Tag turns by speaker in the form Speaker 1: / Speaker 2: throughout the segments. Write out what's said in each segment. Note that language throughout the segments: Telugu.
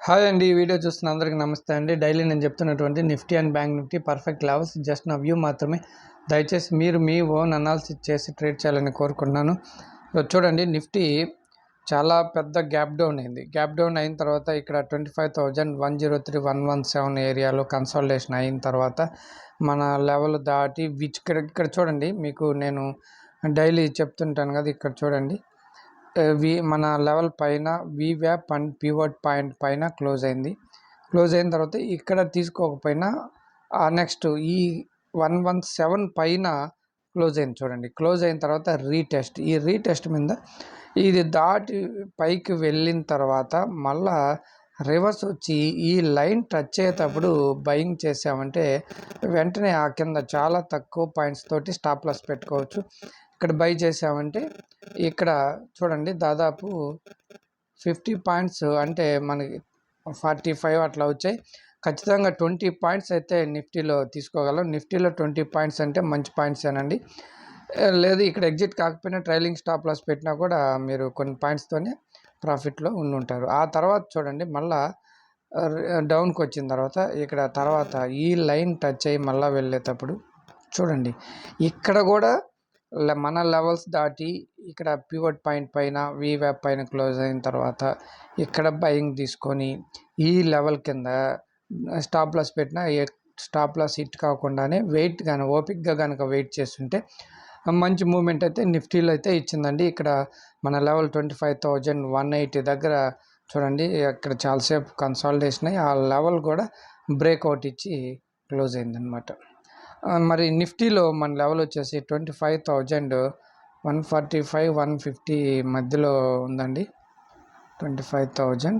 Speaker 1: హాయ్ అండి. ఈ వీడియో చూస్తున్న అందరికీ నమస్తే అండి. డైలీ నేను చెప్తున్నటువంటి Nifty and bank Nifty perfect levels just నా వ్యూ మాత్రమే. దయచేసి మీరు మీ ఓన్ అనాలిసిస్ చేసి ట్రేడ్ చేయాలని కోరుకుంటున్నాను. చూడండి, నిఫ్టీ చాలా పెద్ద గ్యాప్ డౌన్ అయింది. గ్యాప్ డౌన్ అయిన తర్వాత ఇక్కడ 25,103,117 ఏరియాలో కన్సాలిడేషన్ అయిన తర్వాత మన లెవెల్ దాటి ఇక్కడ చూడండి, మీకు నేను డైలీ చెప్తుంటాను కదా, ఇక్కడ చూడండి, మన లెవెల్ పైన వీవ్యాప్ అండ్ పివట్ పాయింట్ పైన క్లోజ్ అయింది. క్లోజ్ అయిన తర్వాత ఇక్కడ తీసుకోకపోయినా నెక్స్ట్ ఈ 117 పైన క్లోజ్ అయింది. చూడండి, క్లోజ్ అయిన తర్వాత ఈ రీటెస్ట్ మీద ఇది దాటి పైకి వెళ్ళిన తర్వాత మళ్ళా రివర్స్ వచ్చి ఈ లైన్ టచ్ అయ్యేటప్పుడు బయింగ్ చేసామంటే వెంటనే ఆ కింద చాలా తక్కువ పాయింట్స్ తోటి స్టాప్ లాస్ పెట్టుకోవచ్చు. ఇక్కడ బై చేసామంటే ఇక్కడ చూడండి, దాదాపు 50 పాయింట్స్ అంటే మనకి 45 అట్లా వచ్చాయి. ఖచ్చితంగా 20 పాయింట్స్ అయితే నిఫ్టీలో తీసుకోగలం. నిఫ్టీలో 20 పాయింట్స్ అంటే మంచి పాయింట్స్ ఏనండి. లేదు ఇక్కడ ఎగ్జిట్ కాకపోయినా ట్రైలింగ్ స్టాప్ లాస్ పెట్టినా కూడా మీరు కొన్ని పాయింట్స్తోనే ప్రాఫిట్లో ఉంటారు. ఆ తర్వాత చూడండి, మళ్ళా డౌన్కి వచ్చిన తర్వాత ఇక్కడ తర్వాత ఈ లైన్ టచ్ అయ్యి మళ్ళీ వెళ్ళేటప్పుడు చూడండి, ఇక్కడ కూడా మన లెవెల్స్ దాటి ఇక్కడ పివట్ పాయింట్ పైన వీవ్యాప్ పైన క్లోజ్ అయిన తర్వాత ఇక్కడ బయింగ్ తీసుకొని ఈ లెవెల్ కింద స్టాప్ లాస్ పెట్టిన స్టాప్ లాస్ హిట్ కాకుండానే ఓపిక్గా కనుక వెయిట్ చేస్తుంటే మంచి మూమెంట్ అయితే నిఫ్టీలో అయితే ఇచ్చిందండి. ఇక్కడ మన లెవెల్ 25,180 దగ్గర చూడండి, అక్కడ చాలాసేపు కన్సాలిడేషన్ అయ్యి ఆ లెవెల్ కూడా బ్రేక్అవుట్ ఇచ్చి క్లోజ్ అయిందనమాట. మరి నిఫ్టీలో మన లెవెల్ వచ్చేసి 25,145 150 మధ్యలో ఉందండి. 25,000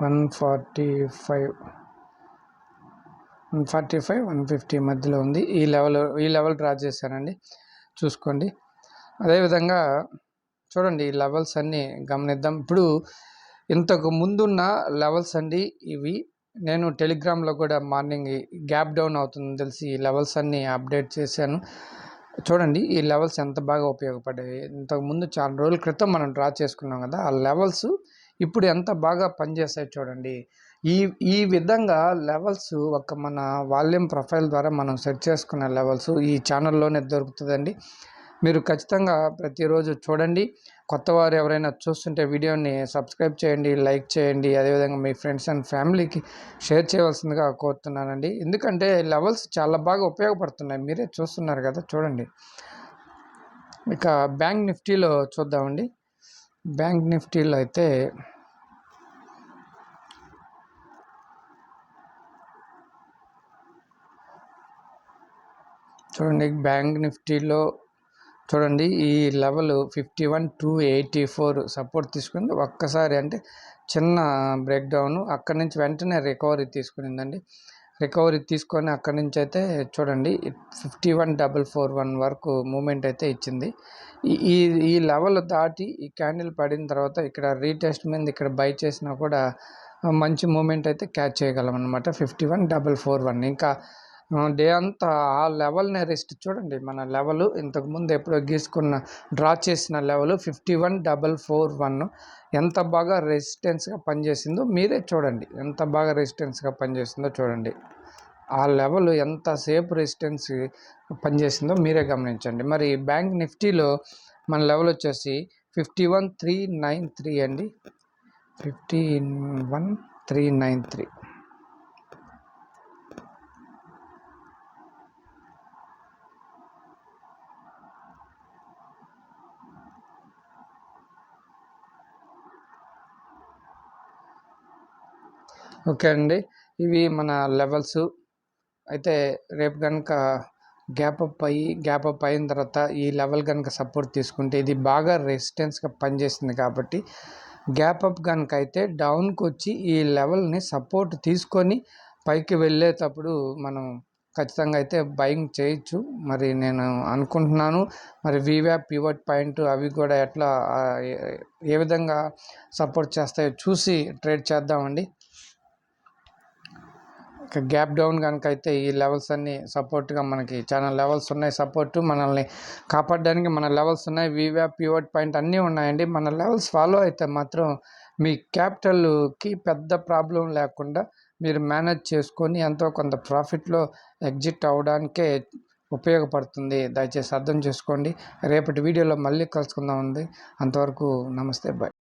Speaker 1: 145 150 మధ్యలో ఉంది. ఈ లెవెల్ డ్రా చేశానండి, చూసుకోండి. అదేవిధంగా చూడండి, ఈ లెవెల్స్ అన్నీ గమనిద్దాం. ఇప్పుడు ఇంతకు ముందున్న లెవెల్స్ అండి ఇవి. నేను టెలిగ్రామ్లో కూడా మార్నింగ్ గ్యాప్ డౌన్ అవుతుందని తెలిసి ఈ లెవెల్స్ అన్నీ అప్డేట్ చేశాను. చూడండి, ఈ లెవెల్స్ ఎంత బాగా ఉపయోగపడ్డాయి. ఇంతకుముందు చాలా రోజుల క్రితం మనం డ్రా చేసుకున్నాం కదా, ఆ లెవెల్స్ ఇప్పుడు ఎంత బాగా పనిచేస్తాయి చూడండి. ఈ విధంగా లెవెల్స్ ఒక మన వాల్యూమ్ ప్రొఫైల్ ద్వారా మనం సెట్ చేసుకున్న లెవెల్స్ ఈ ఛానల్లోనే దొరుకుతుందండి. మీరు ఖచ్చితంగా ప్రతిరోజు చూడండి. కొత్త వారు ఎవరైనా చూస్తుంటే వీడియోని సబ్స్క్రైబ్ చేయండి, లైక్ చేయండి. అదేవిధంగా మీ ఫ్రెండ్స్ అండ్ ఫ్యామిలీకి షేర్ చేయవలసిందిగా కోరుతున్నానండి. ఎందుకంటే లెవెల్స్ చాలా బాగా ఉపయోగపడుతున్నాయి, మీరే చూస్తున్నారు కదా. చూడండి, ఇక బ్యాంక్ నిఫ్టీలో చూద్దామండి. బ్యాంక్ నిఫ్టీలో అయితే చూడండి, బ్యాంక్ నిఫ్టీలో చూడండి, ఈ లెవెల్ 51,284 సపోర్ట్ తీసుకుంది. ఒక్కసారి అంటే చిన్న బ్రేక్ డౌన్, అక్కడి నుంచి వెంటనే రికవరీ తీసుకునిందండి. రికవరీ తీసుకొని అక్కడి నుంచి అయితే చూడండి 51,441 వరకు మూమెంట్ అయితే ఇచ్చింది. ఈ లెవెల్ దాటి ఈ క్యాండిల్ పడిన తర్వాత ఇక్కడ రీటెస్ట్ మీద ఇక్కడ బై చేసినా కూడా మంచి మూమెంట్ అయితే క్యాచ్ చేయగలం అనమాట. 51,441 ఇంకా డే అంతా ఆ లెవెల్ని రెస్ట్. చూడండి, మన లెవెల్ ఇంతకుముందు ఎప్పుడో గీసుకున్న డ్రా చేసిన లెవెల్ 51,441 ఎంత బాగా రెసిస్టెన్స్గా పనిచేసిందో మీరే చూడండి. ఎంత బాగా రెసిస్టెన్స్గా పనిచేసిందో చూడండి. ఆ లెవెల్ ఎంతసేపు రెసిస్టెన్స్ పనిచేసిందో మీరే గమనించండి. మరి బ్యాంక్ నిఫ్టీలో మన లెవెల్ వచ్చేసి 51,393 అండి. 51,393. ఓకే అండి, ఇవి మన లెవెల్స్. అయితే రేపు కనుక గ్యాప్ అప్ అయిన తర్వాత ఈ లెవెల్ కనుక సపోర్ట్ తీసుకుంటే ఇది బాగా రెసిస్టెన్స్గా పనిచేస్తుంది. కాబట్టి గ్యాప్ అప్ కనుక అయితే డౌన్కి వచ్చి ఈ లెవెల్ని సపోర్ట్ తీసుకొని పైకి వెళ్ళేటప్పుడు మనం ఖచ్చితంగా అయితే బయింగ్ చేయొచ్చు. మరి నేను అనుకుంటున్నాను, మరి వీవ్యాప్ పివట్ పాయింట్ అవి కూడా ఎట్లా ఏ విధంగా సపోర్ట్ చేస్తాయో చూసి ట్రేడ్ చేద్దామండి. గ్యాప్ డౌన్ కనుక అయితే ఈ లెవెల్స్ అన్నీ సపోర్ట్గా మనకి చాలా లెవెల్స్ ఉన్నాయి. సపోర్ట్ మనల్ని కాపాడడానికి మన లెవెల్స్ ఉన్నాయి. వీవ్యాప్ పివట్ పాయింట్ అన్నీ ఉన్నాయండి. మన లెవెల్స్ ఫాలో అయితే మాత్రం మీ క్యాపిటల్కి పెద్ద ప్రాబ్లం లేకుండా మీరు మేనేజ్ చేసుకొని ఎంతో కొంత ప్రాఫిట్లో ఎగ్జిట్ అవ్వడానికే ఉపయోగపడుతుంది. దయచేసి అర్థం చేసుకోండి. రేపటి వీడియోలో మళ్ళీ కలుసుకుందాం ఉంది. అంతవరకు నమస్తే, బాయ్.